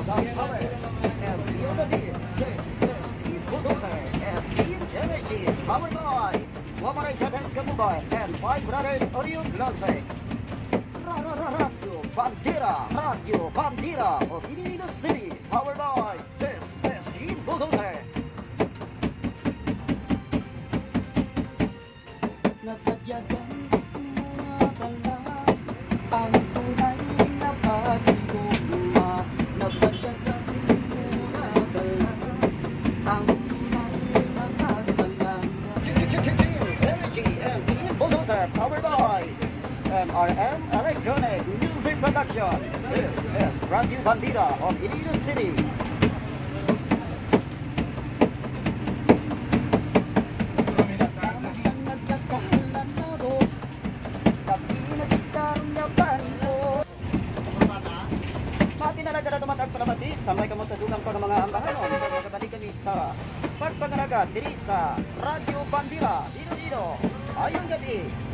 Power, and feel the beat. Steve Bulldozer and Team Energy, powered by Wamaray Deska Mobile and Five Brothers Audio Classic. Radio Bandera of Iloilo City, powered by Steve Bulldozer. Napagyagan mga bala, ang tunay na pagiguma. Napagyagan mga bala, ang tunay na pagbalang. Energy and Team Bulldozer, powered by MRM Electronic Music Production. This is Radio Bandera of Iloilo City. Matinalaga na tumatag palamatis, tamay ka mo sa dugang ko ng mga ambahanon. Magkabalik kami sa pagpangalaga diri sa Radio Bandera, Iloilo. Ayong gabi.